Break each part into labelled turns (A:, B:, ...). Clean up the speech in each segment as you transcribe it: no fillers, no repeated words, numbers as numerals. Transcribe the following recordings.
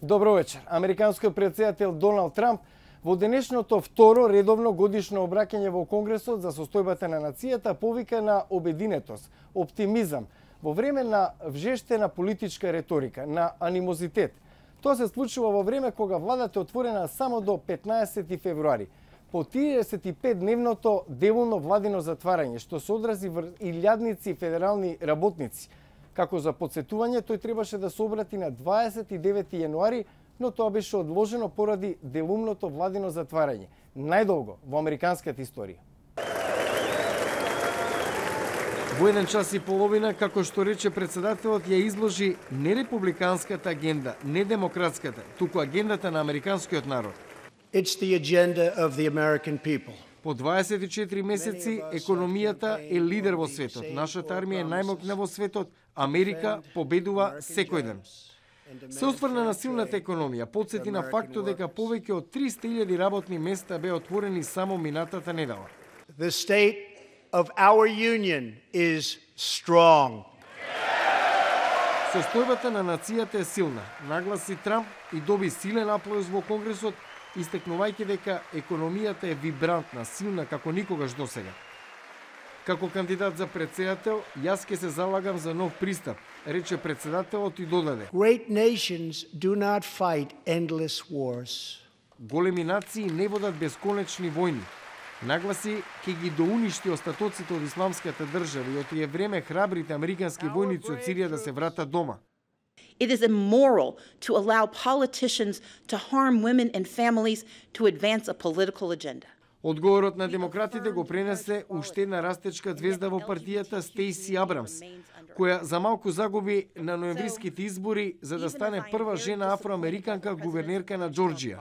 A: Добро вечер. Американскиот претседател Доналд Трамп во денешното второ редовно годишно обраќање во Конгресот за состојбата на нацијата повика на обединетост, оптимизам, во време на вжештена политичка реторика, на анимозитет. Тоа се случува во време кога владата е отворена само до 15 февруари, по 35-дневното деволно владино затварање, што се одрази врз илјадници федерални работници. Како за подсетување, тој требаше да се обрати на 29 јануари, но тоа беше одложено поради делумното владино затварање, најдолго во американската историја. Во 1 час и половина, како што рече председателот, ја изложи не републиканската агенда, не демократската, туку агендата на американскиот народ.
B: It's the agenda of the American people.
A: По 24 месеци економијата е лидер во светот. Нашата армија е најмокна во светот. Америка победува секој ден. Се осврна на силната економија, потсети на фактот дека повеќе од 300.000 работни места беа отворени само минатата недела.
B: The state of our union is strong.
A: Состојбата на нацијата е силна, нагласи Трамп и доби силен аплауз во Конгресот, истекнувајќи дека економијата е вибрантна, силна како никогаш досега. Како кандидат за председател, јас ќе се залагам за нов пристап, рече председателот и додаде.
B: Great nations do not fight endless wars.
A: Големи нации не водат бесконечни војни. Нагласи ќе ги доуништи остатоците од исламската држава и од тие време храбрите американски војници од Сирија да се вратат дома.
C: It is immoral to allow politicians to harm women and families to advance a political agenda.
A: Одговорот на демократите го пренесе уште една растечка звезда во партијата Стейси Абрамс, која за малку загуби на ноемвриските избори за да стане прва жена афроамериканка гувернерка на Џорџија.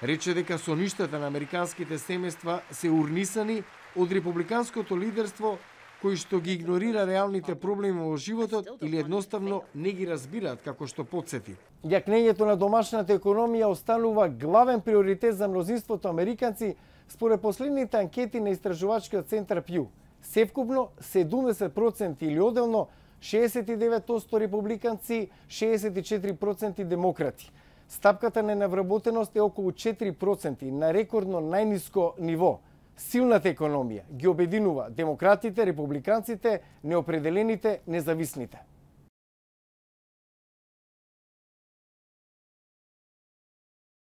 A: Рече дека соништата на американските семејства се урнисани од републиканското лидерство кои што ги игнорира реалните проблеми во животот или едноставно не ги разбираат, како што потсети. Јакнењето на домашната економија останува главен приоритет за мнозинството американци според последните анкети на истражувачкиот центар Пју. Севкупно 70% или оделно 69% републиканци, 64% демократи. Стапката на невработеност е околу 4%, на рекордно најниско ниво. Силната економија ги обединува демократите, републиканците, неопределените, независните.